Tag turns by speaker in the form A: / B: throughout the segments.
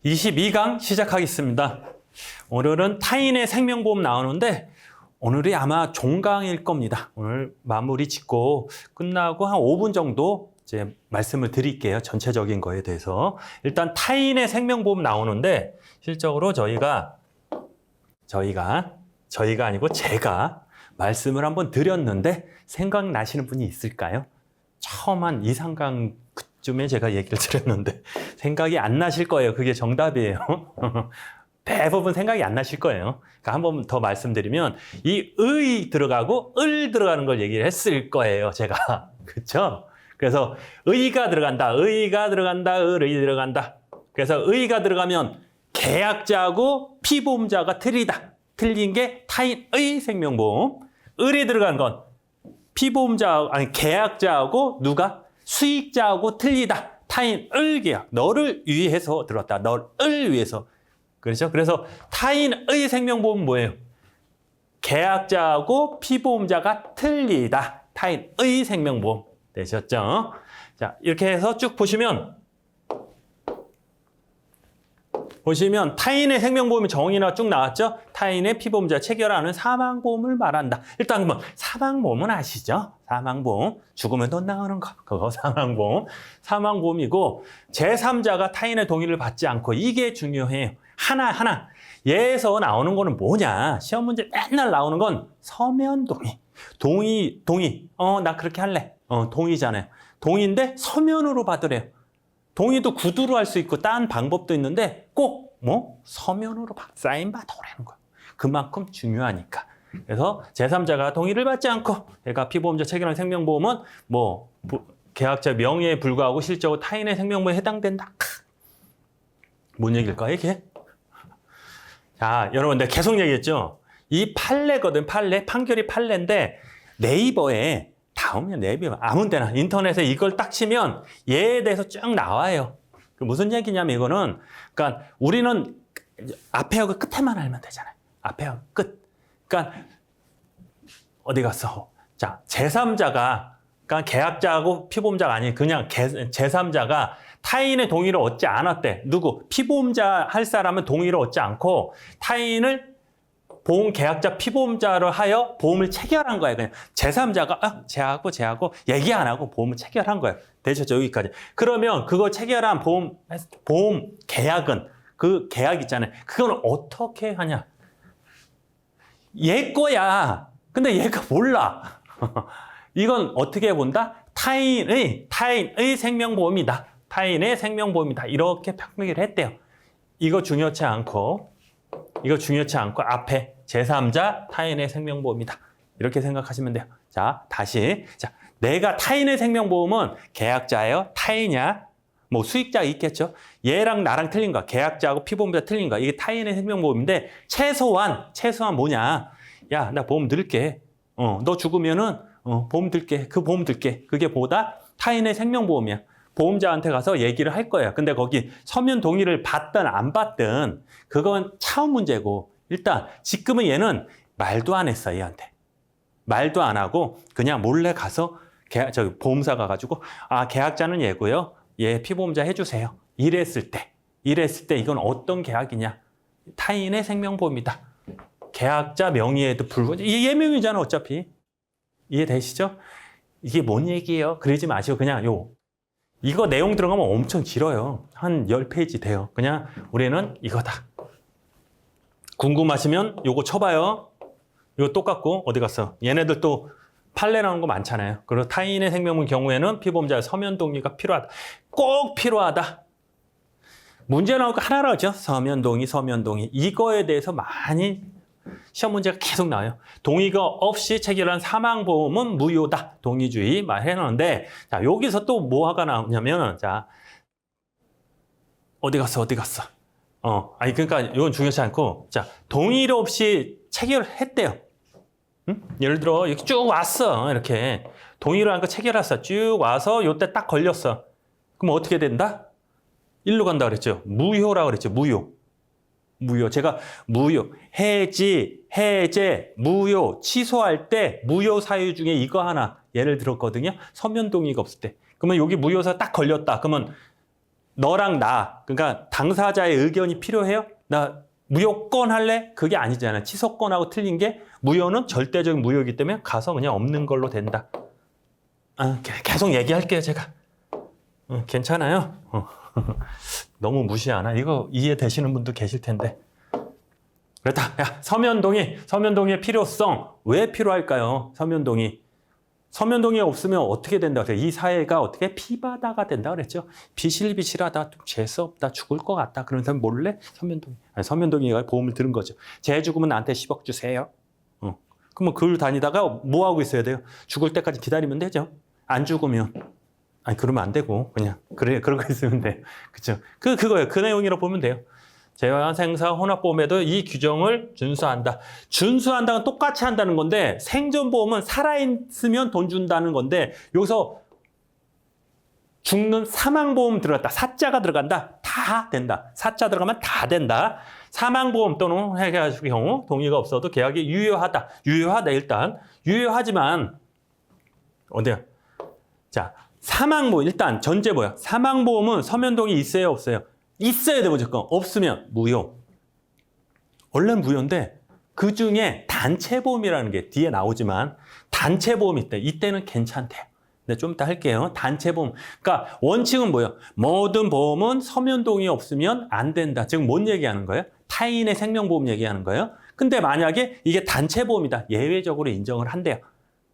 A: 22강 시작하겠습니다. 오늘은 타인의 생명보험 나오는데 오늘이 아마 종강일 겁니다. 오늘 마무리 짓고 끝나고 한 5분 정도 이제 말씀을 드릴게요. 전체적인 거에 대해서. 일단 타인의 생명보험 나오는데 실적으로 저희가 아니고 제가 말씀을 한번 드렸는데 생각나시는 분이 있을까요? 처음 한 2, 3강 그쯤에 제가 얘기를 드렸는데 생각이 안 나실 거예요. 그게 정답이에요. 대부분 생각이 안 나실 거예요. 그러니까 한 번 더 말씀드리면 이 의 들어가고 을 들어가는 걸 얘기를 했을 거예요. 제가. 그렇죠? 그래서 의가 들어간다. 을이 들어간다. 그래서 의가 들어가면 계약자하고 피보험자가 틀리다. 틀린 게 타인의 생명보험. 을이 들어간 건 계약자하고 누가? 수익자하고 틀리다. 타인을 계약. 너를 위해서 들었다. 너를 위해서. 그렇죠? 그래서 타인의 생명보험은 뭐예요? 계약자하고 피보험자가 틀리다. 타인의 생명보험. 되셨죠? 자, 이렇게 해서 쭉 보시면 타인의 생명보험의 정의나 쭉 나왔죠? 타인의 피보험자 체결하는 사망보험을 말한다. 일단 뭐 사망보험은 아시죠? 사망보험. 죽으면 돈 나오는 거. 그거 사망보험. 사망보험이고 제3자가 타인의 동의를 받지 않고 이게 중요해요. 하나. 얘에서 나오는 거는 뭐냐? 시험 문제 맨날 나오는 건 서면 동의. 동의. 나 그렇게 할래. 동의잖아요. 동의인데 서면으로 받으래요. 동의도 구두로 할 수 있고 딴 방법도 있는데 꼭 서면으로 사인 받아오라는 거예요. 그만큼 중요하니까. 그래서 제3자가 동의를 받지 않고 얘가 피보험자 체결한 생명보험은 계약자 명예에 불구하고 실적으로 타인의 생명보험에 해당된다. 뭔 얘기일까 이게? 자, 여러분 내가 계속 얘기했죠? 이 판례거든. 판결이 판례인데 네이버에 닿으면 아무 데나 인터넷에 이걸 딱 치면 얘에 대해서 쭉 나와요. 무슨 얘기냐면 이거는 그러니까 우리는 앞에하고 끝에만 알면 되잖아요. 앞에하고 끝. 그러니까 어디 갔어? 자, 제3자가 그러니까 계약자하고 피보험자가 아닌 그냥 제3자가 타인의 동의를 얻지 않았대. 누구? 피보험자 할 사람은 동의를 얻지 않고 타인을 보험 계약자 피보험자로 하여 보험을 체결한 거예요. 그냥 제3자가 쟤하고 얘기 안 하고 보험을 체결한 거예요. 되셨죠? 여기까지. 그러면 그거 체결한 보험 계약은 그 계약 있잖아요. 그건 어떻게 하냐? 얘 거야. 근데 얘가 몰라. 이건 어떻게 본다? 타인의 생명보험이다. 타인의 생명보험이다. 이렇게 판결을 했대요. 이거 중요치 않고 앞에 제3자 타인의 생명보험이다. 이렇게 생각하시면 돼요. 자, 다시. 자, 내가 타인의 생명보험은 계약자예요? 타인이야? 수익자 있겠죠? 얘랑 나랑 틀린 거야. 계약자하고 피보험자 틀린 거야. 이게 타인의 생명보험인데 최소한 뭐냐? 야, 나 보험 들게. 너 죽으면은 보험 들게. 그 보험 들게. 그게 보다 타인의 생명보험이야. 보험자한테 가서 얘기를 할 거예요. 근데 거기 서면 동의를 받든 안 받든 그건 차후 문제고 일단 지금은 얘는 말도 안 했어. 얘한테. 말도 안 하고 그냥 몰래 가서 보험사 가가지고 계약자는 얘고요. 얘 피보험자 해주세요. 이랬을 때 이건 어떤 계약이냐? 타인의 생명보험이다. 계약자 명의에도 불구하고 얘 명의잖아 어차피. 이해되시죠? 이게 뭔 얘기예요? 그러지 마시고 그냥 이거 내용 들어가면 엄청 길어요. 한 10페이지 돼요. 그냥 우리는 이거다. 궁금하시면 요거 쳐봐요. 이거 똑같고 어디 갔어? 얘네들 또 판례 나오는 거 많잖아요. 그리고 타인의 생명보험 경우에는 피보험자의 서면 동의가 필요하다. 꼭 필요하다. 문제 나올 거 하나라죠. 서면 동의. 이거에 대해서 많이 시험 문제가 계속 나와요. 동의가 없이 체결한 사망보험은 무효다. 동의주의 말해놓는데 자, 여기서 또 뭐가 나오냐면 자, 어디 갔어? 그러니까 이건 중요치 않고 자, 동의를 없이 체결했대요. 응? 예를 들어 이렇게 쭉 왔어. 이렇게 동의를 하니까 체결했어. 쭉 와서 요때 딱 걸렸어. 그럼 어떻게 된다? 일로 간다 그랬죠. 무효라고 그랬죠. 무효. 제가 해제, 무효, 취소할 때 무효 사유 중에 이거 하나 예를 들었거든요. 서면 동의가 없을 때. 그러면 여기 무효사 딱 걸렸다. 그러면 너랑 나, 그러니까 당사자의 의견이 필요해요? 나 무효권 할래? 그게 아니잖아요. 취소권하고 틀린 게 무효는 절대적인 무효이기 때문에 가서 그냥 없는 걸로 된다. 계속 얘기할게요, 제가. 괜찮아요. 너무 무시하나? 이거 이해되시는 분도 계실 텐데. 그렇다. 야, 서면동의의 필요성. 왜 필요할까요? 서면동의 없으면 어떻게 된다 그래요? 이 사회가 어떻게 피바다가 된다 그랬죠? 비실비실하다, 좀 재수없다, 죽을 것 같다. 그런 사람 몰래 서면동의가 보험을 들은 거죠. 쟤 죽으면 나한테 10억 주세요. 그러면 글 다니다가 뭐 하고 있어야 돼요? 죽을 때까지 기다리면 되죠. 안 죽으면. 그러면 안 되고 그냥 그러고 있으면 돼요. 그렇죠? 그거예요. 그 내용이라고 보면 돼요. 재화생사 혼합보험에도 이 규정을 준수한다. 준수한다는 똑같이 한다는 건데 생존보험은 살아있으면 돈 준다는 건데 여기서 죽는 사망보험 들어갔다. 사자가 들어간다. 다 된다. 사자 들어가면 다 된다. 사망보험 또는 해가지고 경우 동의가 없어도 계약이 유효하다. 유효하다 일단. 유효하지만 어디야? 자, 사망보험 일단 전제 뭐야? 사망보험은 서면동의 있어요 없어요? 있어야 돼 무조건. 없으면 무효. 원래는 무효인데 그중에 단체보험이라는 게 뒤에 나오지만 단체보험이 있대. 이때는 괜찮대요. 근데 좀 이따 할게요. 단체보험. 그러니까 원칙은 뭐예요? 모든 보험은 서면동의 없으면 안 된다. 지금 뭔 얘기하는 거예요? 타인의 생명보험 얘기하는 거예요. 근데 만약에 이게 단체보험이다. 예외적으로 인정을 한대요.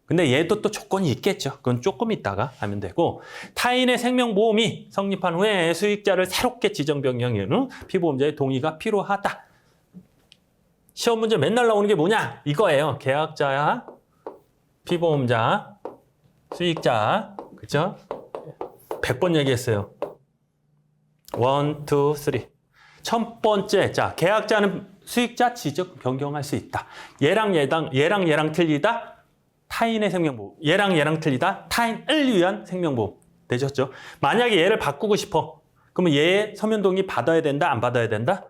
A: 근데 얘도 또 조건이 있겠죠. 그건 조금 있다가 하면 되고 타인의 생명보험이 성립한 후에 수익자를 새롭게 지정 변경에는 피보험자의 동의가 필요하다. 시험 문제 맨날 나오는 게 뭐냐? 이거예요. 계약자야, 피보험자, 수익자. 그죠? 100번 얘기했어요. 1, 2, 3. 첫 번째, 자, 계약자는 수익자 지정 변경할 수 있다. 얘랑 틀리다. 타인의 생명보험. 얘랑 틀리다. 타인을 위한 생명보험. 되셨죠? 만약에 얘를 바꾸고 싶어. 그러면 얘의 서면동의 받아야 된다? 안 받아야 된다?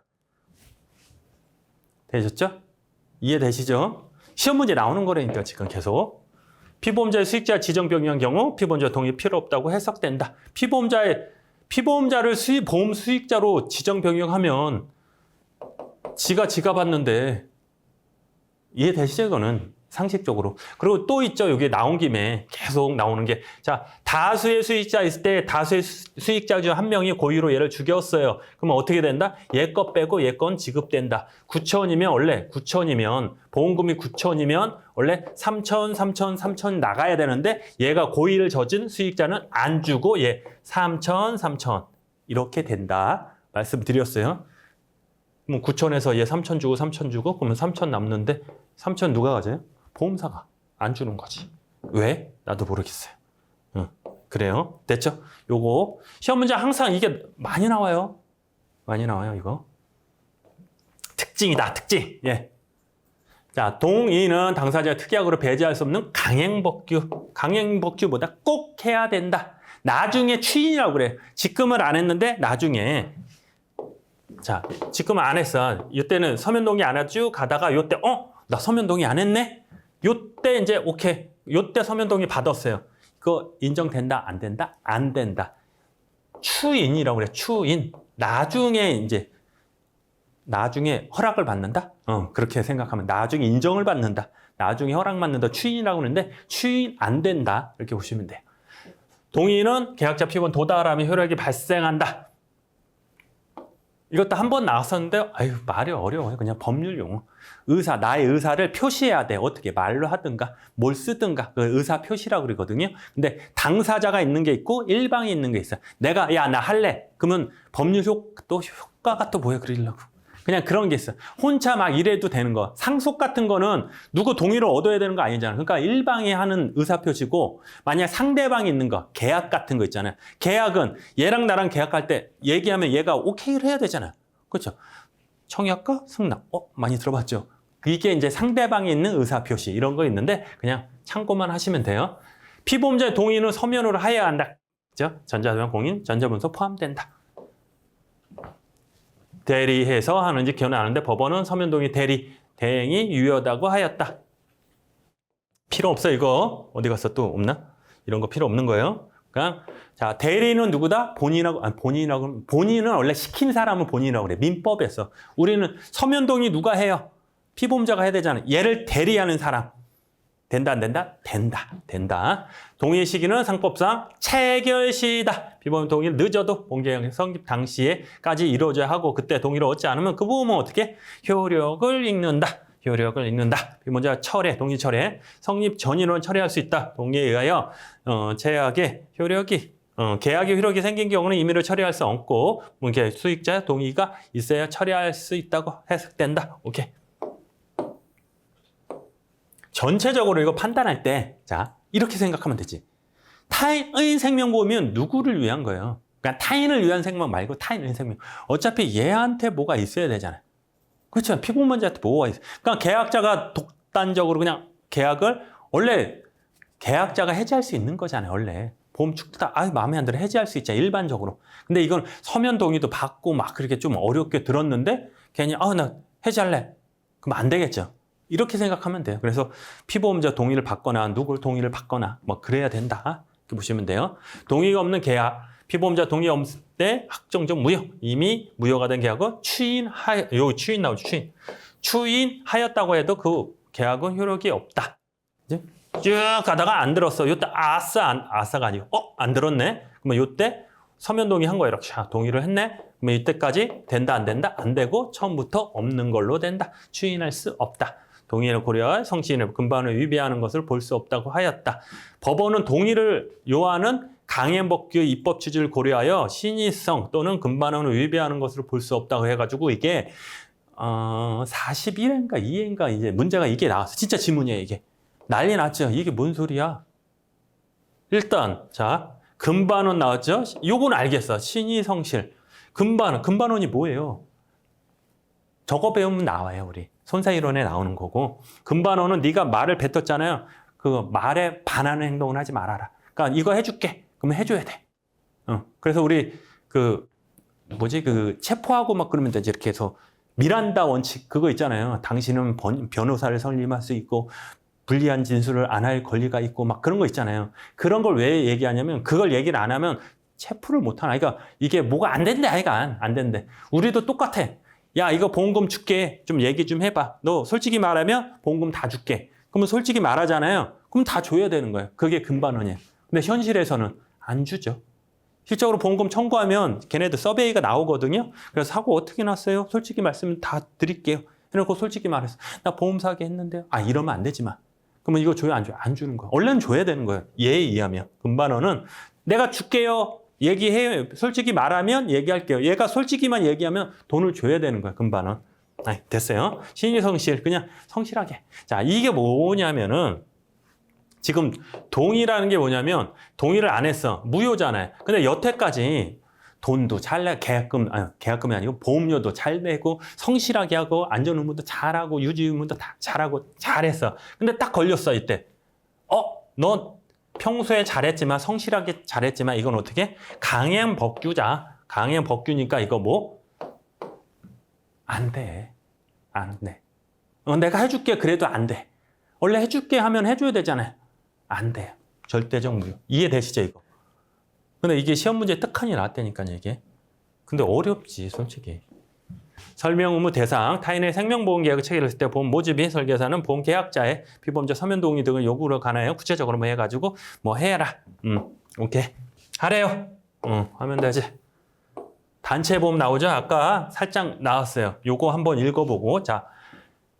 A: 되셨죠? 이해되시죠? 시험 문제 나오는 거라니까 지금 계속. 피보험자의 수익자 지정 변경한 경우 피보험자 동의 필요 없다고 해석된다. 피보험자를 보험 수익자로 지정 변경하면 지가 받는데 이해되시죠? 이거는 상식적으로. 그리고 또 있죠. 여기 나온 김에 계속 나오는 게 자, 다수의 수익자 있을 때 다수의 수익자 중 한 명이 고의로 얘를 죽였어요. 그러면 어떻게 된다? 얘 거 빼고 얘 건 지급된다. 9천이면 보험금이 9천이면 원래 3천 나가야 되는데 얘가 고의를 저진 수익자는 안 주고 얘 3천 이렇게 된다. 말씀드렸어요. 그럼 9천에서 얘 3천 주고 그러면 3천 남는데 3천 누가 가져요? 보험사가 안 주는 거지. 왜? 나도 모르겠어요. 그래요. 됐죠? 요거 시험 문제 항상 이게 많이 나와요. 이거. 특징이다. 특징. 예. 자, 동의는 당사자가 특약으로 배제할 수 없는 강행법규. 강행법규보다 꼭 해야 된다. 나중에 추인이라고 그래. 지금은 안 했는데 나중에. 자, 지금은 안 했어. 이때는 서면동의 안 하고 쭉 가다가 요때 나 서면동의 안 했네? 요때 이제 오케이. 요때 서면동의 받았어요. 그거 인정된다? 안 된다? 안 된다. 추인이라고 그래. 추인. 나중에 허락을 받는다? 그렇게 생각하면 나중에 인정을 받는다. 나중에 허락 받는다. 추인이라고 그러는데 추인 안 된다. 이렇게 보시면 돼요. 동의는 계약자 피고는 도달하면 효력이 발생한다. 이것도 한 번 나왔었는데 말이 어려워요. 그냥 법률 용어. 나의 의사를 표시해야 돼. 어떻게 말로 하든가 뭘 쓰든가. 그 의사 표시라고 그러거든요. 근데 당사자가 있는 게 있고 일방이 있는 게 있어요. 내가 나 할래. 그러면 법률 효과가 또 뭐야 그러려고. 그냥 그런 게 있어요. 혼자 막 이래도 되는 거. 상속 같은 거는 누구 동의를 얻어야 되는 거 아니잖아요. 그러니까 일방이 하는 의사표시고 만약 상대방이 있는 거, 계약 같은 거 있잖아요. 계약은 얘랑 나랑 계약할 때 얘기하면 얘가 오케이를 해야 되잖아요. 그렇죠? 청약과 승낙. 많이 들어봤죠? 이게 이제 상대방이 있는 의사표시 이런 거 있는데 그냥 참고만 하시면 돼요. 피보험자의 동의는 서면으로 해야 한다. 그렇죠? 전자도면 공인, 전자문서 포함된다. 대리해서 하는지 기억은 안 나는데 법원은 서면동의 대행이 유효하다고 하였다. 필요 없어 이거. 어디 갔어 또 없나? 이런 거 필요 없는 거예요. 자, 대리는 누구다? 본인은 원래 시킨 사람은 본인이라고 그래. 민법에서. 우리는 서면 동의 누가 해요? 피보험자가 해야 되잖아. 얘를 대리하는 사람. 된다, 안 된다? 된다. 동의 시기는 상법상 체결시다. 피보험 동의를 늦어도 본계약 성립 당시에까지 이루어져야 하고, 그때 동의를 얻지 않으면 그 부분은 어떻게? 효력을 읽는다. 피보험자 철회, 동의 철회, 성립 전인으로 철회할 수 있다. 동의에 의하여 계약의 효력이 생긴 경우는 임의로 처리할 수 없고, 수익자 동의가 있어야 처리할 수 있다고 해석된다. 오케이. 전체적으로 이거 판단할 때, 자, 이렇게 생각하면 되지. 타인의 생명보험은 누구를 위한 거예요? 그러니까 타인을 위한 생명 말고 타인의 생명. 어차피 얘한테 뭐가 있어야 되잖아요. 그렇죠. 피보험자한테 뭐가 있어요. 그러니까 계약자가 독단적으로 그냥 계약을, 원래 계약자가 해지할 수 있는 거잖아요. 원래. 보험 축다, 마음에 안 들어 해지할 수 있잖아요. 일반적으로. 근데 이건 서면 동의도 받고 막 그렇게 좀 어렵게 들었는데, 괜히, 나 해지할래. 그럼 안 되겠죠. 이렇게 생각하면 돼요. 그래서 피보험자 동의를 받거나 누굴 동의를 받거나 뭐 그래야 된다. 이렇게 보시면 돼요. 동의가 없는 계약, 피보험자 동의 없을 때 확정적 무효. 이미 무효가 된 계약은 추인 나오죠. 추인하였다고 해도 그 계약은 효력이 없다. 이제 쭉 가다가 안 들었어. 요때 아싸가 아니고 안 들었네. 그러면 요때 서면 동의한 거예요. 이렇게 동의를 했네. 그러면 이때까지 된다 안 된다? 안 되고 처음부터 없는 걸로 된다. 추인할 수 없다. 동의를 고려할 성취인의 근반을 위배하는 것을 볼 수 없다고 하였다. 법원은 동의를 요하는 강행법규의 입법 취지를 고려하여 신의성 또는 근반원을 위배하는 것을 볼 수 없다고 해가지고 이게 41회인가 2회인가 이제 문제가 이게 나왔어. 진짜 지문이에요 이게. 난리 났죠. 이게 뭔 소리야? 일단 자 근반원 나왔죠. 요건 알겠어. 신의성실. 근반원이 뭐예요? 저거 배우면 나와요 우리. 손사이론에 나오는 거고, 근반원은 네가 말을 뱉었잖아요. 그 말에 반하는 행동을 하지 말아라. 그러니까 이거 해줄게. 그러면 해줘야 돼. 그래서 우리 체포하고 막 그러면 되지. 이렇게 해서 미란다 원칙 그거 있잖아요. 당신은 변호사를 설립할 수 있고 불리한 진술을 안 할 권리가 있고 막 그런 거 있잖아요. 그런 걸 왜 얘기하냐면 그걸 얘기를 안 하면 체포를 못 하나. 그러니까 이게 뭐가 안 된대. 아이가 안 된대. 우리도 똑같아. 야, 이거 보험금 줄게. 좀 얘기 좀 해봐. 너 솔직히 말하면 보험금 다 줄게. 그러면 솔직히 말하잖아요. 그럼 다 줘야 되는 거예요. 그게 근반원이에요. 근데 현실에서는 안 주죠. 실적으로 보험금 청구하면 걔네들 서베이가 나오거든요. 그래서 사고 어떻게 났어요? 솔직히 말씀 다 드릴게요. 해놓고 솔직히 말해서 나 보험 사기 했는데요. 이러면 안 되지만. 그러면 이거 줘요? 안 줘요? 안 주는 거예요. 원래는 줘야 되는 거예요. 예에 의하면. 근반원은 내가 줄게요. 얘기해요. 솔직히 말하면 얘기할게요. 얘가 솔직히만 얘기하면 돈을 줘야 되는 거야. 근반원. 됐어요. 신의성실 그냥 성실하게. 자, 이게 뭐냐면은 지금 동의라는 게 뭐냐면 동의를 안 했어. 무효잖아요. 근데 여태까지 돈도 잘 내, 계약금이 아니고 보험료도 잘 내고 성실하게 하고 안전의무도 잘하고 유지의무도 다 잘하고 잘했어. 근데 딱 걸렸어 이때. 너 평소에 잘했지만 성실하게 잘했지만 이건 어떻게? 강행법규자. 강행법규니까 이거 뭐? 안 돼. 안 돼. 내가 해줄게 그래도 안 돼. 원래 해줄게 하면 해줘야 되잖아요. 안 돼요. 절대적 무효. 이해되시죠 이거? 근데 이게 시험 문제에 떡하니 나왔다니까요 이게. 근데 어렵지 솔직히. 설명 의무 대상, 타인의 생명보험 계약을 체결했을 때 보험 모집이 설계사는 보험 계약자의 피보험자 서면 동의 등을 요구를 관하여 구체적으로 뭐 해가지고 뭐 해라. 오케이. 하래요. 하면 되지. 단체 보험 나오죠? 아까 살짝 나왔어요. 요거 한번 읽어보고. 자,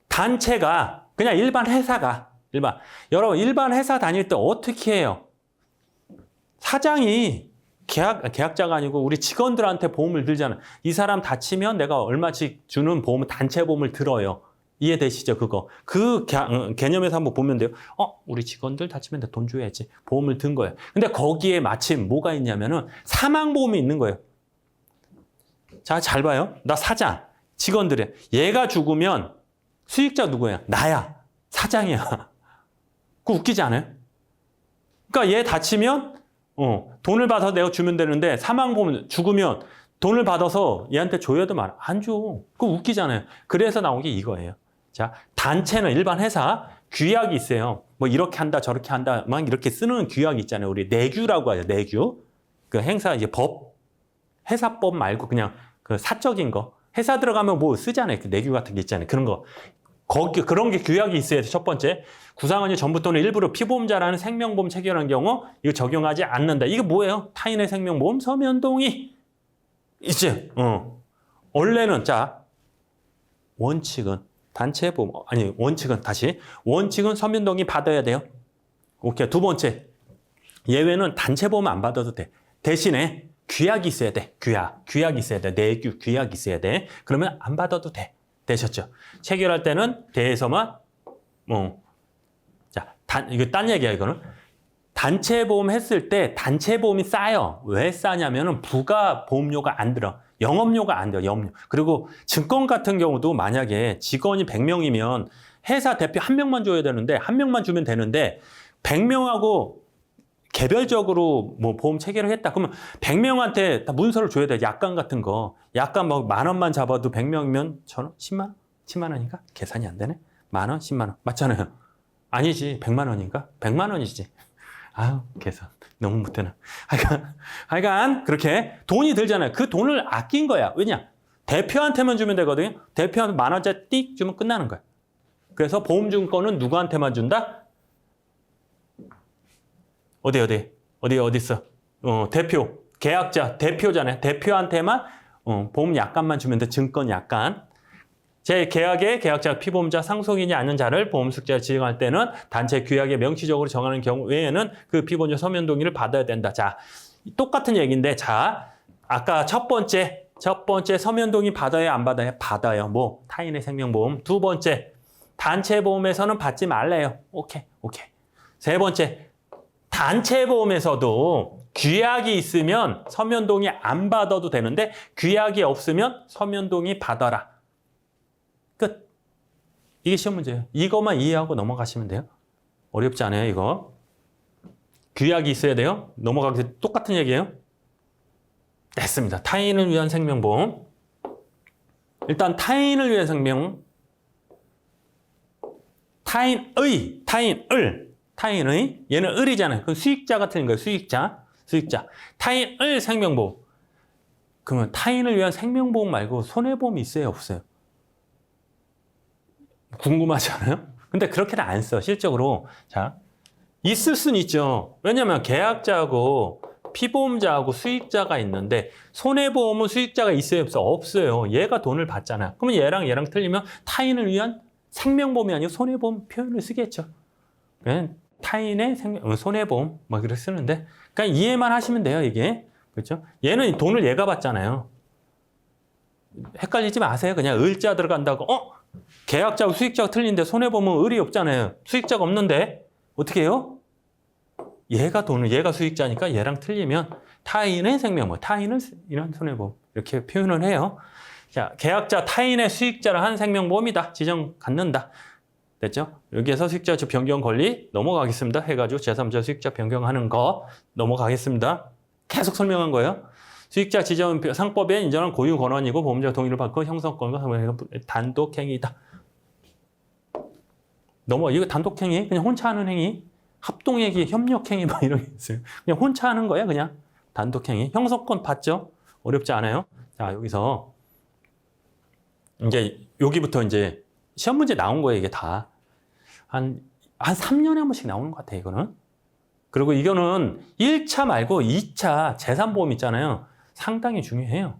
A: 단체가 그냥 여러분 일반 회사 다닐 때 어떻게 해요? 사장이 계약자가 아니고 우리 직원들한테 보험을 들잖아요. 이 사람 다치면 내가 얼마씩 주는 보험은 단체 보험을 들어요. 이해되시죠? 그거. 그 개념에서 한번 보면 돼요. 우리 직원들 다치면 내가 돈 줘야지. 보험을 든 거예요. 근데 거기에 마침 뭐가 있냐면은 사망보험이 있는 거예요. 자, 잘 봐요. 나 사장, 직원들이. 얘가 죽으면 수익자 누구야? 나야. 사장이야. 그거 웃기지 않아요? 그러니까 얘 다치면 돈을 받아서 내가 주면 되는데 사망보험 죽으면 돈을 받아서 얘한테 줘야 돼 말 안 줘. 그거 웃기잖아요. 그래서 나온 게 이거예요. 자, 단체는 일반 회사, 규약이 있어요. 뭐 이렇게 한다 저렇게 한다 막 이렇게 쓰는 규약이 있잖아요. 우리 내규라고 하죠. 내규. 그 행사 이제 법 회사법 말고 그냥 그 사적인 거. 회사 들어가면 뭐 쓰잖아요. 그 내규 같은 게 있잖아요. 그런 거. 거기 그런 게 규약이 있어야 돼. 첫 번째. 구상원이 전부 또는 일부러 피보험자라는 생명보험 체결한 경우 이거 적용하지 않는다. 이게 뭐예요? 타인의 생명보험 서면동의. 이제 원래는 자 원칙은 단체보험 아니 원칙은 다시 원칙은 서면동의 받아야 돼요. 오케이. 두 번째 예외는 단체보험 안 받아도 돼. 대신에 규약이 있어야 돼. 규약이 있어야 돼. 내규 규약이 있어야 돼. 그러면 안 받아도 돼. 되셨죠? 체결할 때는 대해서만 자, 이거 딴 얘기야 이거는. 단체 보험 했을 때 단체 보험이 싸요. 왜 싸냐면은 부가 보험료가 안 들어. 영업료가 안 들어. 영업료. 그리고 증권 같은 경우도 만약에 직원이 100명이면 회사 대표 한 명만 줘야 되는데 한 명만 주면 되는데 100명하고 개별적으로 뭐 보험 체결을 했다. 그러면 100명한테 다 문서를 줘야 돼. 약관 같은 거. 약관 뭐 10,000원만 잡아도 100명이면 1,000원? 10만 원? 10만 원인가? 계산이 안 되네. 10,000원? 10만 원. 맞잖아요. 아니지. 100만 원인가? 100만 원이지. 아유, 계산. 너무 못해나. 하여간 그렇게 돈이 들잖아요. 그 돈을 아낀 거야. 왜냐? 대표한테만 주면 되거든요. 대표한테 10,000원짜리 띡 주면 끝나는 거야. 그래서 보험증권은 누구한테만 준다? 어디 있어? 대표, 계약자, 대표잖아요. 대표한테만 보험 약관만 주면 돼. 증권 약관. 제 계약의 계약자, 피보험자, 상속인이 아닌 자를 보험숙자를 지정할 때는 단체 규약에 명시적으로 정하는 경우 외에는 그 피보험자 서면 동의를 받아야 된다. 자, 똑같은 얘기인데, 자, 아까 첫 번째 서면 동의 받아야 안 받아요? 받아요. 뭐 타인의 생명보험. 두 번째, 단체 보험에서는 받지 말래요. 오케이. 세 번째. 단체 보험에서도 규약이 있으면 서면 동의 안 받아도 되는데 규약이 없으면 서면 동의 받아라. 끝. 이게 시험 문제예요. 이것만 이해하고 넘어가시면 돼요. 어렵지 않아요, 이거. 규약이 있어야 돼요. 넘어가기 똑같은 얘기예요. 됐습니다. 타인을 위한 생명보험. 일단 타인을 위한 생명. 타인의 얘는 을이잖아요. 그 수익자가 틀린 거예요. 수익자. 타인의 생명보험. 그러면 타인을 위한 생명보험 말고 손해보험이 있어요, 없어요? 궁금하잖아요. 근데 그렇게는 안 써. 실적으로. 자, 있을 수는 있죠. 왜냐하면 계약자하고 피보험자하고 수익자가 있는데 손해보험은 수익자가 있어요, 없어요? 없어요. 얘가 돈을 받잖아. 그러면 얘랑 틀리면 타인을 위한 생명보험이 아니고 손해보험 표현을 쓰겠죠. 타인의 손해보험 뭐 그렇게 쓰는데 그러니까 이해만 하시면 돼요, 이게. 그렇죠? 얘는 돈을 얘가 받잖아요. 헷갈리지 마세요. 그냥 을자 들어간다고 계약자하고 수익자가 틀린데 손해보험은 을이 없잖아요. 수익자가 없는데 어떻게 해요? 얘가 수익자니까 얘랑 틀리면 타인의 생명보험, 타인을 이런 손해보험 이렇게 표현을 해요. 자, 계약자 타인의 수익자를 한 생명보험이다. 지정 갖는다. 됐죠? 여기에서 수익자 변경 권리 넘어가겠습니다. 해가지고 제3자 수익자 변경하는 거 넘어가겠습니다. 계속 설명한 거예요. 수익자 지정 상법에 인정한 고유 권한이고 보험자 동의를 받고 형성권과 단독행위다. 이거 단독행위? 그냥 혼자 하는 행위? 합동행위, 협력행위 뭐 이런 게 있어요. 그냥 혼자 하는 거예요. 그냥 단독행위. 형성권 받죠? 어렵지 않아요. 자, 여기서 이제 여기부터 이제 시험 문제 나온 거예요. 이게 다. 한 3년에 한 번씩 나오는 것 같아요, 이거는. 그리고 이거는 1차 말고 2차 재산보험 있잖아요. 상당히 중요해요.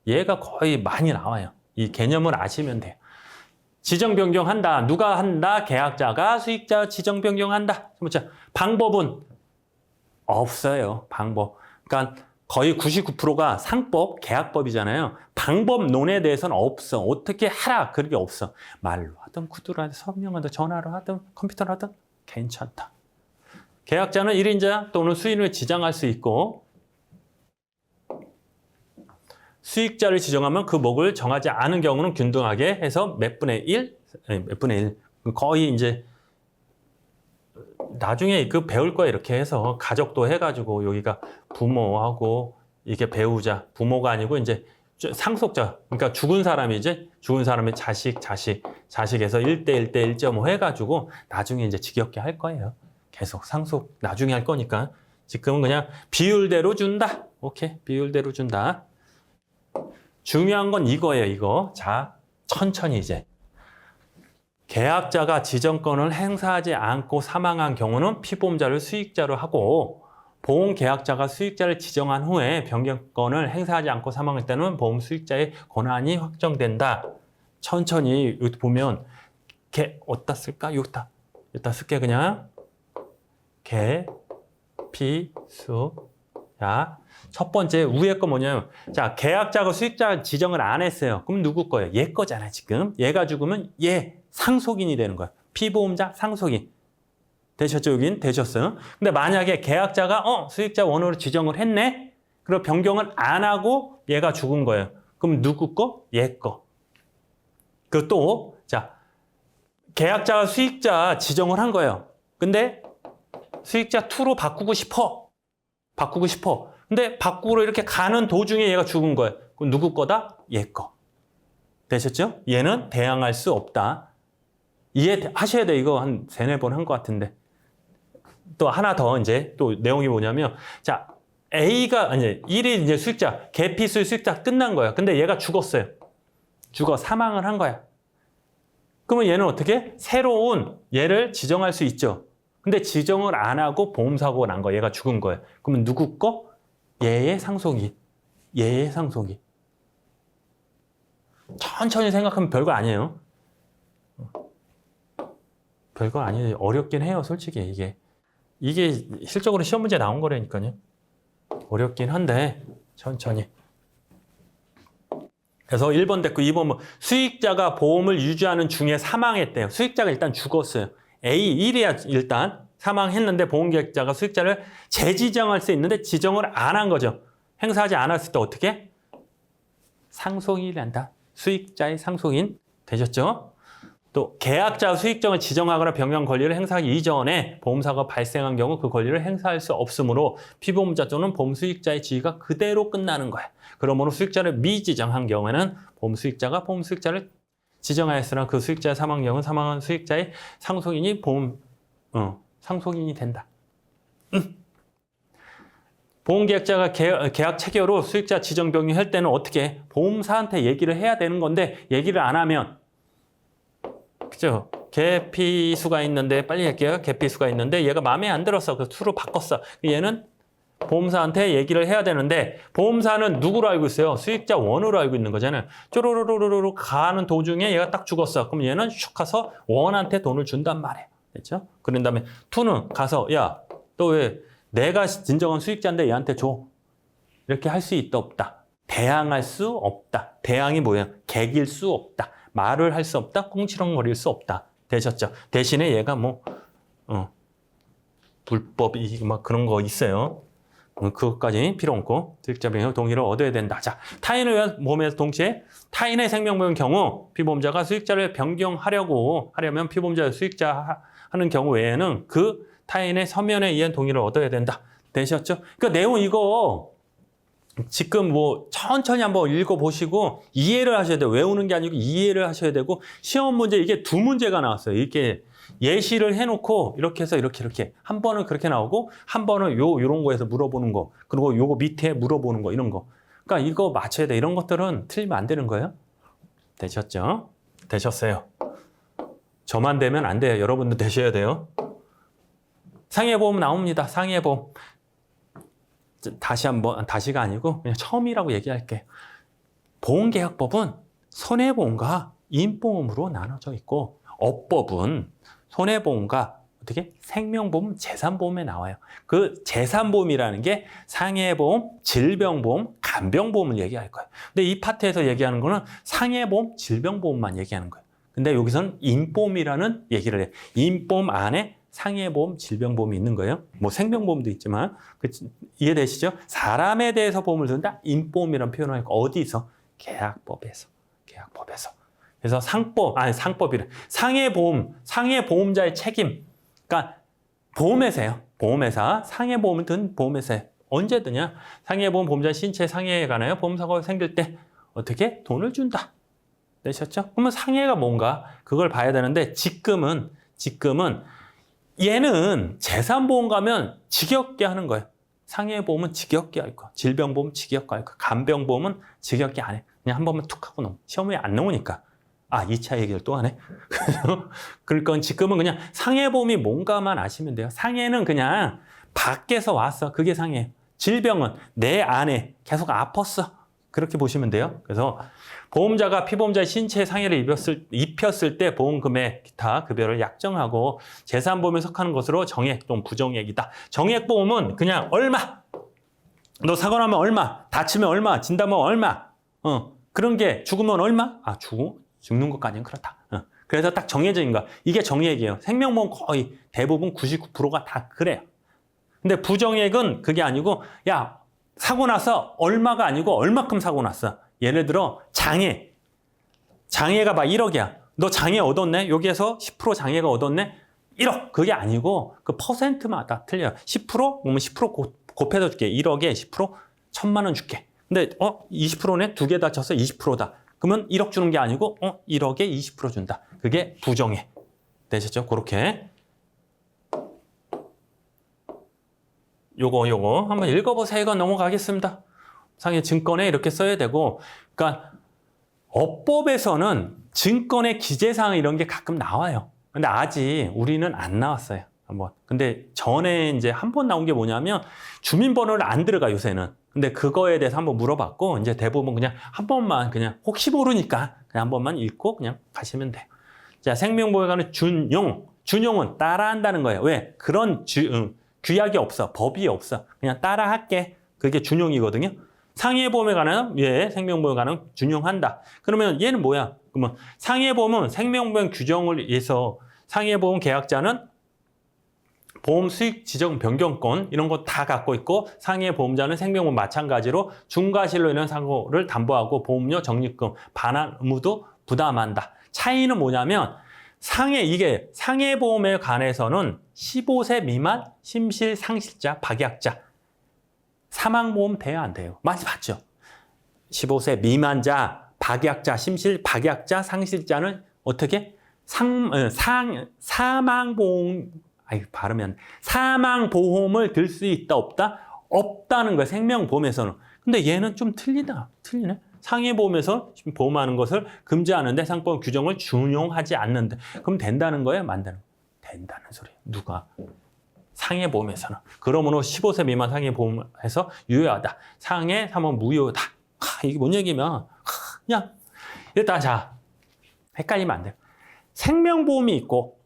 A: 얘가 거의 많이 나와요. 이 개념을 아시면 돼요. 지정 변경한다. 누가 한다? 계약자가 수익자 지정 변경한다. 방법은 없어요. 방법. 그러니까 거의 99%가 상법, 계약법이잖아요. 방법론에 대해서는 없어. 어떻게 하라. 그런 게 없어. 말로 하든 구두로 하든 서명하든 전화로 하든 컴퓨터로 하든 괜찮다. 계약자는 1인자 또는 수인을 지정할 수 있고 수익자를 지정하면 그 목을 정하지 않은 경우는 균등하게 해서 몇 분의 1? 거의 이제 나중에 그 배울 거야. 이렇게 해서 가족도 해가지고 여기가 부모하고 이게 배우자, 부모가 아니고 이제 상속자, 그러니까 죽은 사람이지, 죽은 사람의 자식에서 1대1 대 1.5 해가지고 나중에 이제 지겹게 할 거예요. 계속 상속 나중에 할 거니까. 지금은 그냥 비율대로 준다. 오케이, 비율대로 준다. 중요한 건 이거예요, 이거. 자, 천천히 이제. 계약자가 지정권을 행사하지 않고 사망한 경우는 피보험자를 수익자로 하고, 보험계약자가 수익자를 지정한 후에 변경권을 행사하지 않고 사망할 때는 보험 수익자의 권한이 확정된다. 천천히 여기 보면 어디다 쓸까? 여기다 쓸게 그냥. 피수. 자, 첫 번째 위에 거 뭐냐면, 자, 계약자가 수익자 지정을 안 했어요. 그럼 누구 거예요? 얘 거잖아요, 지금. 얘가 죽으면 얘 상속인이 되는 거야. 피보험자 상속인. 되셨죠? 여긴 되셨어요. 근데 만약에 계약자가 수익자 원으로 지정을 했네? 그리고 변경을 안 하고 얘가 죽은 거예요. 그럼 누구 거? 얘 거. 그리고 또, 자, 계약자가 수익자 지정을 한 거예요. 근데 수익자 2로 바꾸고 싶어. 근데 바꾸러 이렇게 가는 도중에 얘가 죽은 거예요. 그럼 누구 거다? 얘 거. 되셨죠? 얘는 대항할 수 없다. 이해하셔야 돼. 이거 한 3-4번 한 것 같은데. 또 하나 더 이제 또 내용이 뭐냐면, 자, A가, 1이 이제 수익자, 계피수 수익자 끝난 거야. 근데 얘가 죽었어요. 사망을 한 거야. 그러면 얘는 어떻게? 새로운 얘를 지정할 수 있죠. 근데 지정을 안 하고 보험사고가 난 거야. 얘가 죽은 거야. 그러면 누구 거? 얘의 상속이. 천천히 생각하면 별거 아니에요. 별거 아니에요. 어렵긴 해요, 솔직히 이게 실적으로 시험 문제 나온 거라니까요. 어렵긴 한데 천천히. 그래서 1번 됐고 2번 뭐 수익자가 보험을 유지하는 중에 사망했대요. 수익자가 일단 죽었어요. A1이야 일단 사망했는데 보험계약자가 수익자를 재지정할 수 있는데 지정을 안 한 거죠. 행사하지 않았을 때 어떻게? 상속인이 난다. 수익자의 상속인 되셨죠? 또 계약자 수익정을 지정하거나 변경 권리를 행사하기 이전에 보험사고가 발생한 경우 그 권리를 행사할 수 없으므로 피보험자 또는 보험 수익자의 지위가 그대로 끝나는 거야. 그러므로 수익자를 미지정한 경우에는 보험 수익자가 보험 수익자를 지정하였으나 그 수익자의 사망 경우 사망한 수익자의 상속인이 상속인이 된다. 보험계약자가 계약 체결 후 수익자 지정 변경할 때는 어떻게? 보험사한테 얘기를 해야 되는 건데 얘기를 안 하면 그죠? 계피수가 있는데 빨리 할게요. 계피수가 있는데 얘가 마음에 안 들었어. 그래서 수로 바꿨어. 얘는 보험사한테 얘기를 해야 되는데 보험사는 누구로 알고 있어요? 수익자 원으로 알고 있는 거잖아요. 쪼로로로로로 가는 도중에 얘가 딱 죽었어. 그럼 얘는 슉 가서 원한테 돈을 준단 말이에요. 됐죠? 그런 다음에 투는 가서 야, 또 왜 내가 진정한 수익자인데 얘한테 줘. 이렇게 할 수 있다 없다. 대항할 수 없다. 대항이 뭐예요? 개길 수 없다. 말을 할 수 없다. 꽁치렁거릴 수 없다. 되셨죠? 대신에 얘가 불법이 막 그런 거 있어요. 그것까지 필요 없고 수익자 변경 동의를 얻어야 된다. 자, 타인을 위한 보험에서 동시에 타인의 생명보험 경우 피보험자가 수익자를 변경하려면 피보험자의 수익자 하는 경우 외에는 그 타인의 서면에 의한 동의를 얻어야 된다. 되셨죠? 그러니까 내용 이거 지금 뭐 천천히 한번 읽어보시고 이해를 하셔야 돼요. 외우는 게 아니고 이해를 하셔야 되고 시험 문제 이게 2문제가 나왔어요. 이렇게 예시를 해놓고 이렇게 해서 이렇게 한 번은 그렇게 나오고 한 번은 요런 거에서 물어보는 거 그리고 요거 밑에 물어보는 거 이런 거. 그러니까 이거 맞춰야 돼. 이런 것들은 틀리면 안 되는 거예요. 되셨죠? 되셨어요. 저만 되면 안 돼요. 여러분도 되셔야 돼요. 상해보험 나옵니다. 상해보험. 다시가 아니고 그냥 처음이라고 얘기할게요. 보험계약법은 손해보험과 임보험으로 나눠져 있고 업법은 손해보험과 어떻게 생명보험, 재산보험에 나와요. 그 재산보험이라는 게 상해보험, 질병보험, 간병보험을 얘기할 거예요. 근데 이 파트에서 얘기하는 거는 상해보험, 질병보험만 얘기하는 거예요. 근데 여기서는 임보험이라는 얘기를 해요. 임보험 안에 상해보험, 질병보험이 있는 거예요. 뭐 생명보험도 있지만 이해되시죠? 사람에 대해서 보험을 든다? 임보험이라는 표현을 하니까 어디서? 계약법에서. 그래서 상법이래. 상해보험자의 책임. 그러니까 보험회사예요. 보험회사. 상해보험을 든 보험회사예요. 언제 드냐? 상해보험 보험자 신체 상해에 관하여 보험사고가 생길 때 어떻게? 돈을 준다. 되셨죠? 그러면 상해가 뭔가? 그걸 봐야 되는데 지금은 얘는 재산보험 가면 지겹게 하는 거예요. 상해보험은 지겹게 할 거야. 질병보험 지겹게 할 거야. 간병보험은 지겹게 안 해. 그냥 한 번만 툭 하고 넘어. 시험에 안 나오니까. 아, 2차 얘기를 또 하네. 그러니까 지금은 그냥 상해보험이 뭔가만 아시면 돼요. 상해는 그냥 밖에서 왔어. 그게 상해예요. 질병은 내 안에 계속 아팠어. 그렇게 보시면 돼요. 그래서 보험자가 피보험자의 신체에 상해를 입혔을 때 보험금액 기타 급여를 약정하고 재산보험에 속하는 것으로 정액 또는 부정액이다. 정액보험은 그냥 얼마. 너 사고 나면 얼마. 다치면 얼마. 진다면 얼마. 그런 게 죽으면 얼마. 아, 죽는 것까지는 그렇다. 그래서 딱 정해진 거. 이게 정액이에요. 생명보험 거의 대부분 99%가 다 그래요. 근데 부정액은 그게 아니고 야 사고 나서 얼마가 아니고 얼마큼 사고 났어. 예를 들어 장애가 막 1억이야. 너 장애 얻었네? 여기에서 10% 장애가 얻었네? 1억. 그게 아니고 그 퍼센트마다 틀려요. 10%? 그러면 10% 곱해서 줄게. 1억에 10% 1,000만 원 줄게. 근데 20%네? 두 개 다쳐서 20%다. 그러면 1억 주는 게 아니고 1억에 20% 준다. 그게 부정액. 되셨죠? 그렇게. 요거 한번 읽어보세요. 이거 넘어가겠습니다. 상해 증권에 이렇게 써야 되고, 그러니까 업법에서는 증권의 기재사항 이런 게 가끔 나와요. 근데 아직 우리는 안 나왔어요. 한번. 근데 전에 이제 한 번 나온 게 뭐냐면 주민번호를 안 들어가 요새는. 근데 그거에 대해서 한번 물어봤고 이제 대부분 그냥 한 번만 그냥 혹시 모르니까 그냥 한 번만 읽고 그냥 가시면 돼요. 자, 생명보험에 관한 준용은 따라한다는 거예요. 왜? 그런 규약이 없어. 법이 없어. 그냥 따라할게. 그게 준용이거든요. 상해보험에 관한 생명보험에 관한 준용한다. 그러면 얘는 뭐야? 그러면 상해보험은 생명보험 규정을 위해서 상해보험 계약자는 보험 수익 지정 변경권 이런 거 다 갖고 있고 상해보험자는 생명보험 마찬가지로 중과실로 인한 사고를 담보하고 보험료 적립금 반환 의무도 부담한다. 차이는 뭐냐면 이게 상해보험에 관해서는 15세 미만 심실상실자 박약자 사망보험 돼야 안 돼요. 많이 봤죠? 15세 미만자, 박약자, 심실, 박약자, 상실자는 어떻게? 사망보험, 사망보험을 들 수 있다, 없다? 없다는 거예요. 생명보험에서는. 근데 얘는 좀 틀리네. 상해보험에서 보험하는 것을 금지하는데 상법 규정을 준용하지 않는데. 그럼 된다는 거예요? 된다는 소리예요. 누가? 상해보험에서는. 그러므로 15세 미만 상해보험에서 유효하다. 상해, 3원 무효다. 이게 뭔 얘기면 그냥 일단 자 헷갈리면 안 돼요. 생명보험이 있고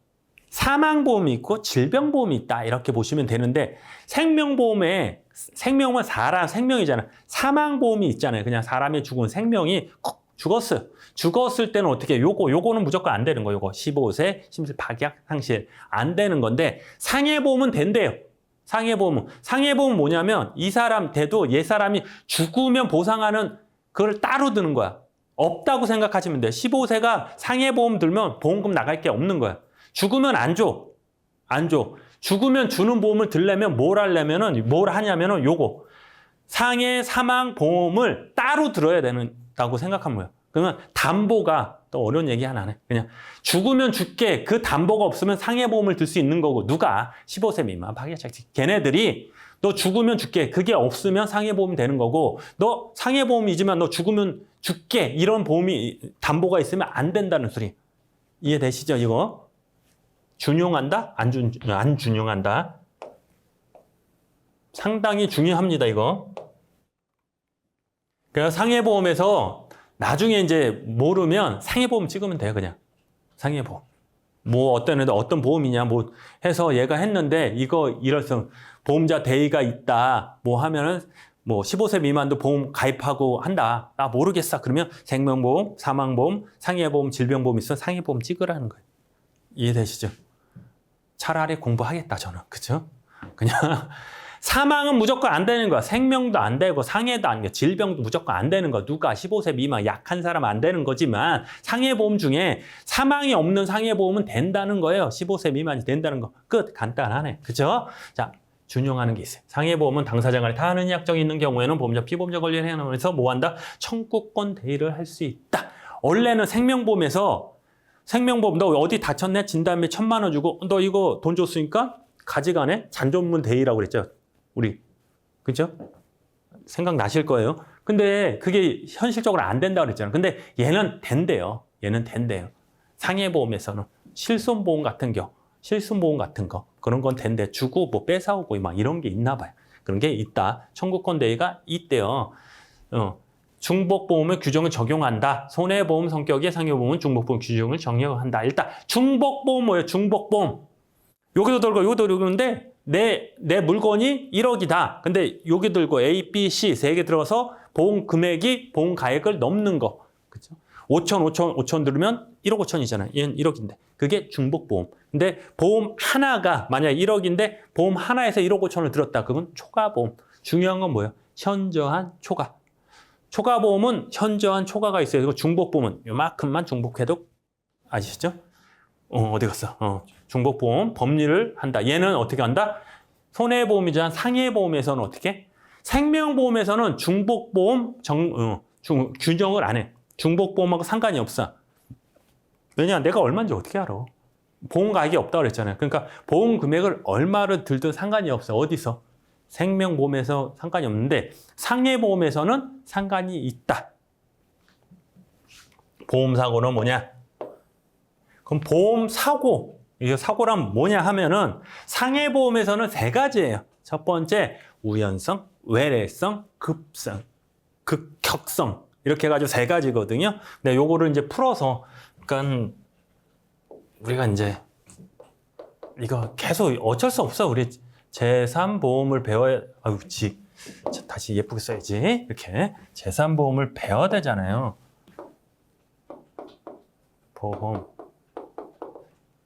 A: 사망보험이 있고 질병보험이 있다. 이렇게 보시면 되는데 생명보험은 사람 생명이잖아요. 사망보험이 있잖아요. 그냥 사람이 죽은 생명이 죽었어요. 죽었을 때는 어떻게 요거는 무조건 안 되는 거예요. 요거 15세 심실 박약 상실 안 되는 건데 상해보험은 된대요. 상해보험은 뭐냐면 이 사람 돼도 얘 사람이 죽으면 보상하는 그걸 따로 드는 거야. 없다고 생각하시면 돼요. 15세가 상해보험 들면 보험금 나갈 게 없는 거야. 죽으면 안 줘. 죽으면 주는 보험을 들려면 뭘 하냐면은 요거 상해 사망 보험을 따로 들어야 된다고 생각하면 뭐예요. 그러면 담보가 또 어려운 얘기 하나 하네. 그냥 죽으면 죽게 그 담보가 없으면 상해보험을 들 수 있는 거고 누가 15세 미만 박약자 걔네들이 너 죽으면 죽게 그게 없으면 상해보험 되는 거고 너 상해보험이지만 너 죽으면 죽게 이런 보험이 담보가 있으면 안 된다는 소리. 이해되시죠 이거? 준용한다? 안 준용한다? 상당히 중요합니다 이거. 그래서 상해보험에서 나중에 이제 모르면 상해보험 찍으면 돼요 그냥. 상해보험. 뭐 어떤 보험이냐 뭐 해서 얘가 했는데 이럴성 보험자 대의가 있다 뭐 하면은 뭐 15세 미만도 보험 가입하고 한다. 나 모르겠어. 그러면 생명보험, 사망보험, 상해보험, 질병보험 있으면 상해보험 찍으라는 거예요. 이해되시죠? 차라리 공부하겠다 저는. 그죠? 그냥 사망은 무조건 안 되는 거야. 생명도 안 되고 상해도 안 되고 질병도 무조건 안 되는 거야. 누가 15세 미만 약한 사람은 안 되는 거지만 상해보험 중에 사망이 없는 상해보험은 된다는 거예요. 15세 미만이 된다는 거. 끝. 간단하네. 그죠? 자, 준용하는 게 있어요. 상해보험은 당사자 간에 다른 약정이 있는 경우에는 보험자 피보험자 권리를 행하면서 뭐 한다? 청구권 대의를 할 수 있다. 원래는 생명보험에서 생명보험 너 어디 다쳤네? 진단비 1,000만 원 주고 너 이거 돈 줬으니까 가져가네? 잔존문 대의라고 그랬죠. 우리 그죠? 생각나실 거예요. 근데 그게 현실적으로 안 된다고 그랬잖아요. 근데 얘는 된대요. 얘는 된대요. 상해보험에서는 실손보험 같은 경우 실손보험 같은 거 그런 건 된대. 주고 뭐 뺏어오고 막 이런 게 있나 봐요. 그런 게 있다. 청구권 대의가 있대요. 중복보험의 규정을 적용한다. 손해보험 성격의 상해보험은 중복보험 규정을 적용한다. 일단 중복보험 뭐예요? 중복보험. 여기도 들고 여기도 들고는데 내 물건이 1억이다. 근데 여기 들고 A, B, C 세 개 들어서 보험 금액이 보험 가액을 넘는 거. 그죠? 5천 들으면 1억 5천이잖아요. 얘는 1억인데. 그게 중복보험. 근데 보험 하나가 만약 1억인데 보험 하나에서 1억 5천을 들었다. 그건 초과보험. 중요한 건 뭐예요? 현저한 초과. 초과보험은 현저한 초과가 있어요. 그리고 중복보험은 요만큼만 중복해도 아시죠? 어디 갔어? 중복보험 법리를 한다. 얘는 어떻게 한다? 손해보험이잖아. 상해보험에서는 어떻게? 생명보험에서는 중복보험 규정을 안 해. 중복보험하고 상관이 없어. 왜냐? 내가 얼마인지 어떻게 알아? 보험 가액이 없다고 그랬잖아요. 그러니까 보험 금액을 얼마를 들든 상관이 없어. 어디서? 생명보험에서 상관이 없는데 상해보험에서는 상관이 있다. 보험사고는 뭐냐? 그럼 보험사고, 이게 사고란 뭐냐 하면은 상해보험에서는 세 가지예요. 첫 번째, 우연성, 외래성, 급성, 극격성. 이렇게 해가지고 세 가지거든요. 근데 요거를 이제 풀어서, 그러니까 우리가 이제 이거 계속 어쩔 수 없어. 우리 재산보험을 배워야, 다시 예쁘게 써야지. 이렇게 재산보험을 배워야 되잖아요. 보험.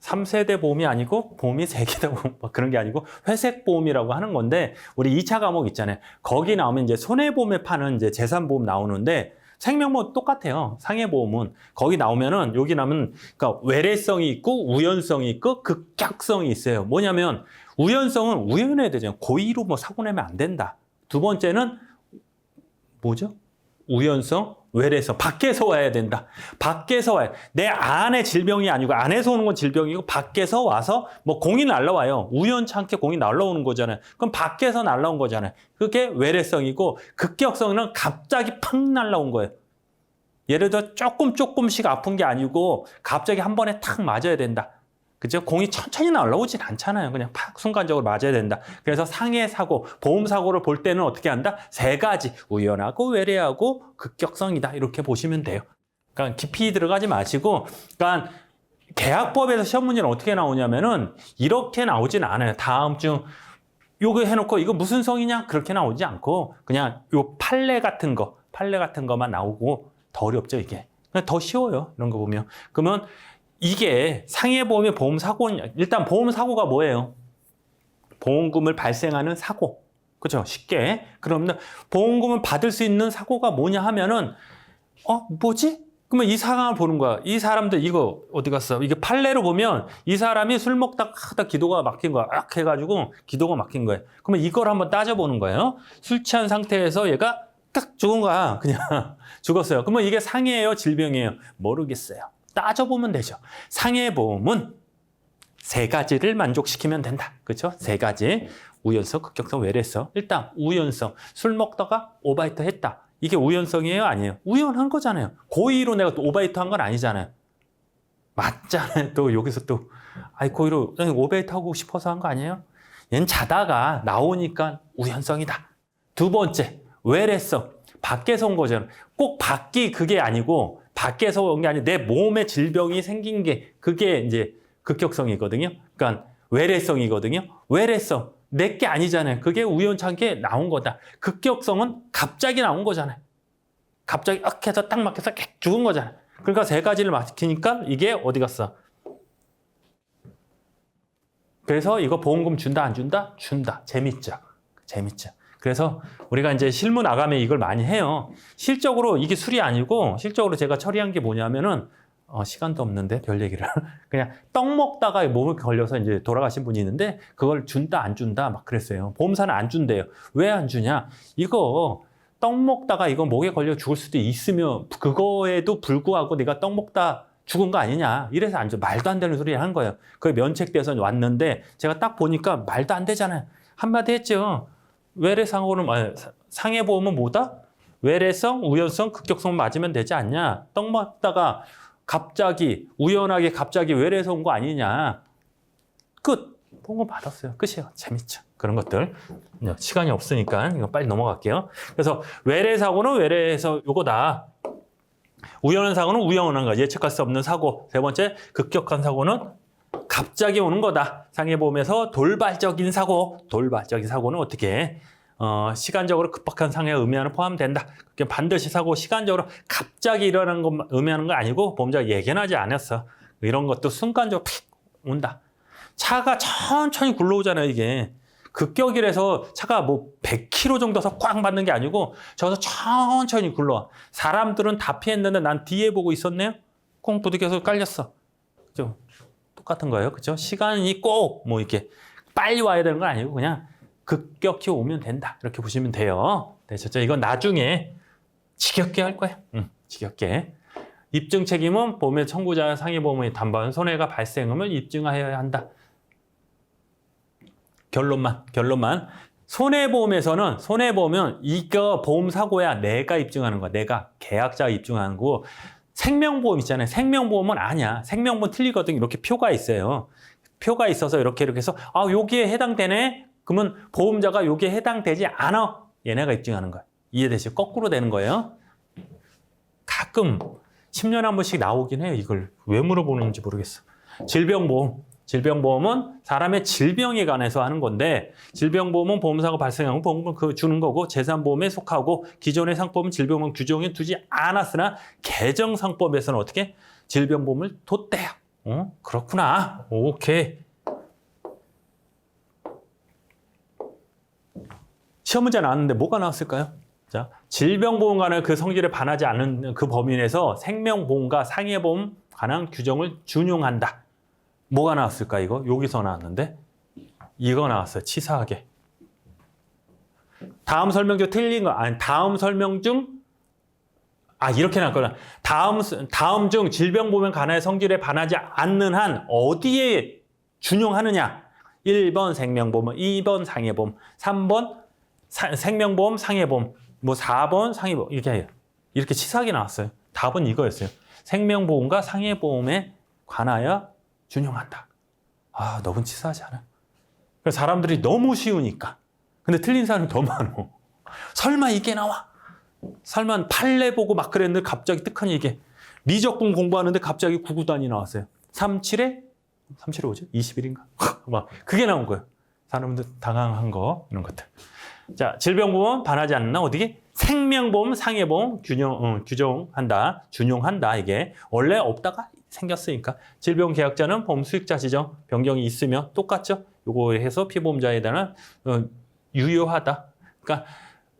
A: 3세대 보험이 아니고 보험이 3개다 보험 그런 게 아니고 회색 보험이라고 하는 건데 우리 2차 과목 있잖아요. 거기 나오면 이제 손해보험에 파는 이제 재산보험 나오는데 생명보험 똑같아요. 상해보험은 거기 나오면은 여기 나오면 그러니까 외래성이 있고 우연성이 있고 극격성이 있어요. 뭐냐면 우연성은 우연해야 되잖아요. 고의로 뭐 사고 내면 안 된다. 두 번째는 뭐죠? 우연성, 외래성. 밖에서 와야 된다. 밖에서 와야. 내 안에 질병이 아니고 안에서 오는 건 질병이고 밖에서 와서 뭐 공이 날라와요. 우연찮게 공이 날라오는 거잖아요. 그럼 밖에서 날라온 거잖아요. 그게 외래성이고 극격성은 갑자기 팍 날라온 거예요. 예를 들어 조금씩 아픈 게 아니고 갑자기 한 번에 탁 맞아야 된다. 그죠? 공이 천천히 날라오진 않잖아요. 그냥 팍 순간적으로 맞아야 된다. 그래서 상해 사고, 보험 사고를 볼 때는 어떻게 한다? 세 가지. 우연하고 외래하고 극격성이다. 이렇게 보시면 돼요. 그러니까 깊이 들어가지 마시고, 그러니까 계약법에서 시험 문제는 어떻게 나오냐면은 이렇게 나오진 않아요. 다음 주 요거 해놓고 이거 무슨 성이냐? 그렇게 나오지 않고 그냥 요 판례 같은 거만 나오고 더 어렵죠, 이게. 그냥 더 쉬워요. 이런 거 보면. 그러면 이게 상해보험의 보험사고는 일단 보험사고가 뭐예요? 보험금을 발생하는 사고. 그렇죠? 쉽게. 그러면 보험금을 받을 수 있는 사고가 뭐냐 하면은 뭐지? 그러면 이 상황을 보는 거야. 이 사람들 이거 어디 갔어? 이게 판례로 보면 이 사람이 술 먹다가 하다 기도가 막힌 거야. 악 해가지고 기도가 막힌 거예요. 그러면 이걸 한번 따져보는 거예요. 술 취한 상태에서 얘가 딱 죽은 거야. 그냥 죽었어요. 그러면 이게 상해예요? 질병이에요? 모르겠어요. 따져보면 되죠. 상해보험은 세 가지를 만족시키면 된다. 그렇죠? 세 가지. 우연성, 극격성, 외래성. 일단 우연성. 술 먹다가 오바이트 했다. 이게 우연성이에요? 아니에요? 우연한 거잖아요. 고의로 내가 또 오바이트 한 건 아니잖아요. 맞잖아요. 또 여기서 또 고의로 오바이트 하고 싶어서 한 거 아니에요? 얘는 자다가 나오니까 우연성이다. 두 번째, 외래성. 밖에서 온 거잖아요. 꼭 밖이 그게 아니고 밖에서 온 게 아니고 내 몸에 질병이 생긴 게 그게 이제 극격성이거든요. 그러니까 외래성이거든요. 외래성. 내 게 아니잖아요. 그게 우연찮게 나온 거다. 극격성은 갑자기 나온 거잖아요. 갑자기 악 해서 딱 막혀서 죽은 거잖아요. 그러니까 세 가지를 막히니까 이게 어디 갔어? 그래서 이거 보험금 준다 안 준다? 준다. 재밌죠. 재밌죠. 그래서 우리가 이제 실무 나가면 이걸 많이 해요. 실적으로 이게 술이 아니고 실적으로 제가 처리한 게 뭐냐면은 시간도 없는데 별 얘기를. 그냥 떡 먹다가 몸에 걸려서 이제 돌아가신 분이 있는데 그걸 준다 안 준다 막 그랬어요. 보험사는 안 준대요. 왜 안 주냐? 이거 떡 먹다가 이거 목에 걸려 죽을 수도 있으면 그거에도 불구하고 네가 떡 먹다 죽은 거 아니냐. 이래서 안 줘. 말도 안 되는 소리를 한 거예요. 그게 면책돼서 왔는데 제가 딱 보니까 말도 안 되잖아요. 한마디 했죠. 외래상고는 상해보험은 뭐다? 외래성, 우연성, 급격성 맞으면 되지 않냐? 떡 먹다가 갑자기 우연하게 갑자기 외래에서 온 거 아니냐. 끝. 보험 받았어요. 끝이에요. 재밌죠. 그런 것들. 시간이 없으니까 이거 빨리 넘어갈게요. 그래서 외래 사고는 외래에서 요거다. 우연한 사고는 우연한 거. 예측할 수 없는 사고. 세 번째, 급격한 사고는 갑자기 오는 거다. 상해보험에서 돌발적인 사고. 돌발적인 사고는 어떻게 시간적으로 급박한 상해가 의미하는 포함된다. 그게 반드시 사고 시간적으로 갑자기 일어나는 것 의미하는 거 아니고 보험자가 예견하지 않았어. 이런 것도 순간적으로 픽 온다. 차가 천천히 굴러오잖아요, 이게. 급격이라서 차가 뭐 100km 정도서 꽉 맞는 게 아니고 저기서 천천히 굴러와. 사람들은 다 피했는데 난 뒤에 보고 있었네요. 꽁 부딪혀서 깔렸어. 그죠? 똑같은 거예요. 그죠? 시간이 꼭 뭐 이렇게 빨리 와야 되는 건 아니고 그냥 급격히 오면 된다. 이렇게 보시면 돼요. 네, 진짜 이건 나중에 지겹게 할 거예요. 지겹게. 입증 책임은 보험의 청구자 상해보험의 담보한 손해가 발생함을 입증하여야 한다. 결론만. 손해보험은 이거 보험 사고야 내가 입증하는 거야. 내가 계약자가 입증하는 거고 생명보험 있잖아요. 생명보험은 아니야. 생명보험 틀리거든. 이렇게 표가 있어요. 표가 있어서 이렇게 해서 여기에 해당되네. 그러면 보험자가 여기에 해당되지 않아. 얘네가 입증하는 거야. 이해되시죠? 거꾸로 되는 거예요. 가끔 10년에 한 번씩 나오긴 해요. 이걸 왜 물어보는지 모르겠어. 질병보험은 사람의 질병에 관해서 하는 건데 질병보험은 보험사고 발생하면 보험을 주는 거고 재산보험에 속하고 기존의 상법은 질병보험 규정에 두지 않았으나 개정상법에서는 어떻게? 질병보험을 뒀대요. 그렇구나. 오케이. 시험 문제 나왔는데 뭐가 나왔을까요? 자, 질병보험과는 그 성질에 반하지 않는 그 범위 내에서 생명보험과 상해보험 관한 규정을 준용한다. 뭐가 나왔을까 이거? 여기서 나왔는데 이거 나왔어요. 치사하게. 다음 설명 중 틀린 거 아니 다음 설명 중 이렇게 나왔구나. 다음 중 질병보험 관할 성질에 반하지 않는 한 어디에 준용하느냐? 1번 생명보험, 2번 상해보험, 3번 생명보험, 상해보험, 4번 상해보험 이렇게 해요. 이렇게 치사하게 나왔어요. 답은 이거였어요. 생명보험과 상해보험에 관하여 준용한다. 너무 치사하지 않아? 사람들이 너무 쉬우니까. 근데 틀린 사람이 더 많어. 설마 이게 나와? 설마 판례 보고 막 그랬는데 갑자기 뜨끈히 이게 미적분 공부하는데 갑자기 9구단이 나왔어요. 37에 뭐죠? 21인가? 막 그게 나온 거예요. 사람들 당황한 거 이런 것들. 자, 질병보험 반하지 않나 어디게? 생명보험, 상해보험 규정한다, 준용한다. 이게 원래 없다가 생겼으니까 질병 계약자는 보험 수익자 지정 변경이 있으면 똑같죠. 요거 해서 피보험자에 대한 유효하다. 그러니까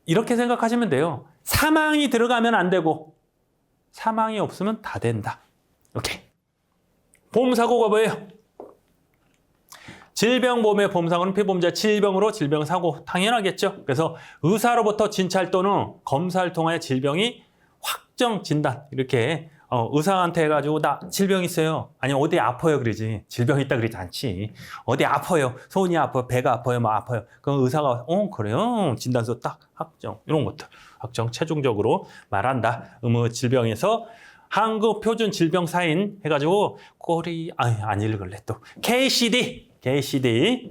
A: 이렇게 생각하시면 돼요. 사망이 들어가면 안 되고 사망이 없으면 다 된다. 오케이. 보험사고가 뭐예요? 질병보험의 보험사고는 피보험자 질병으로 질병사고 당연하겠죠. 그래서 의사로부터 진찰 또는 검사를 통하여 질병이 확정 진단 이렇게 의사한테 해가지고 나 질병 있어요. 아니 어디 아파요 그러지. 질병 있다 그러지 않지. 어디 아파요. 손이 아파요. 배가 아파요. 뭐 아파요. 그럼 의사가 그래요. 진단서 딱 확정 이런 것들 확정 최종적으로 말한다. 질병에서 한국 표준 질병 사인 해가지고 안 읽을래 또 KCD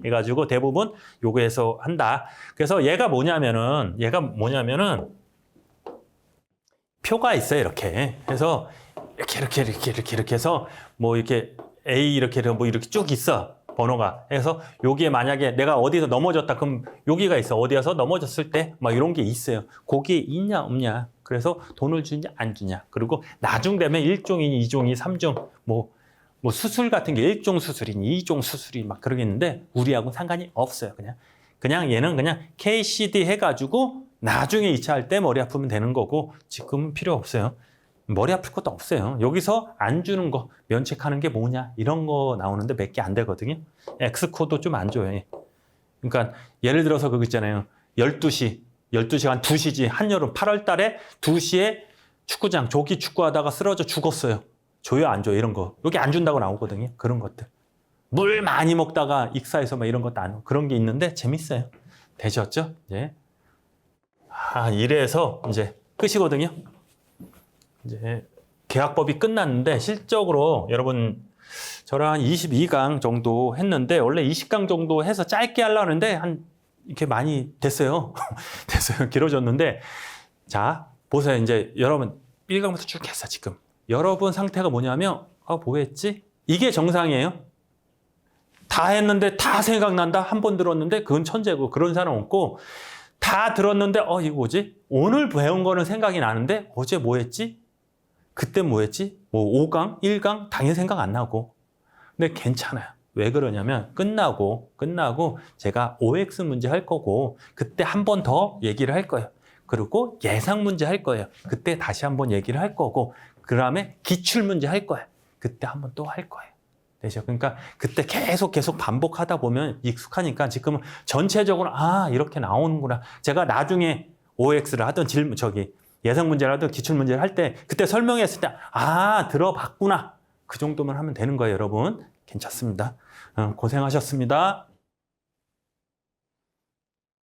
A: 해가지고 대부분 요거에서 한다. 그래서 얘가 뭐냐면은 표가 있어요. 이렇게. 그래서 이렇게 해서 뭐 이렇게 A 이렇게 쭉 있어. 번호가. 그래서 여기에 만약에 내가 어디서 넘어졌다. 그럼 여기가 있어. 어디에서 넘어졌을 때 막 이런 게 있어요. 거기에 있냐 없냐. 그래서 돈을 주냐 안 주냐. 그리고 나중 되면 1종이니 2종이 3종 뭐 수술 같은 게 1종 수술이니 2종 수술이 막 그러겠는데 우리하고는 상관이 없어요. 그냥 얘는 그냥 KCD 해가지고 나중에 2차 할 때 머리 아프면 되는 거고 지금은 필요 없어요. 머리 아플 것도 없어요. 여기서 안 주는 거, 면책하는 게 뭐냐 이런 거 나오는데 몇 개 안 되거든요. X코도 좀 안 줘요. 그러니까 예를 들어서 그거 있잖아요. 12시간 2시지 한여름 8월 달에 2시에 축구장 조기 축구하다가 쓰러져 죽었어요. 줘요 안 줘요 이런 거. 여기 안 준다고 나오거든요. 그런 것들. 물 많이 먹다가 익사해서 막 이런 것도 안 그런 게 있는데 재밌어요. 되셨죠? 예. 이래서 이제 끝이거든요. 이제 계약법이 끝났는데 실적으로 여러분 저랑 한 22강 정도 했는데 원래 20강 정도 해서 짧게 하려고 하는데 한 이렇게 많이 됐어요. 됐어요. 길어졌는데 자 보세요. 이제 여러분 1강부터 쭉 했어 지금. 여러분 상태가 뭐냐면 뭐 했지? 이게 정상이에요. 다 했는데 다 생각난다. 한 번 들었는데 그건 천재고 그런 사람 없고 다 들었는데 이거 뭐지? 오늘 배운 거는 생각이 나는데 어제 뭐 했지? 그때 뭐 했지? 뭐 5강, 1강 당연히 생각 안 나고. 근데 괜찮아요. 왜 그러냐면 끝나고 제가 OX 문제 할 거고 그때 한 번 더 얘기를 할 거예요. 그리고 예상 문제 할 거예요. 그때 다시 한 번 얘기를 할 거고 그다음에 기출 문제 할 거예요. 그때 한 번 또 할 거예요. 되죠? 그러니까 그때 계속 반복하다 보면 익숙하니까 지금은 전체적으로 이렇게 나오는구나. 제가 나중에 OX를 하든 예상 문제를 하든 기출 문제를 할 때 그때 설명했을 때 들어봤구나. 그 정도만 하면 되는 거예요, 여러분. 괜찮습니다. 고생하셨습니다.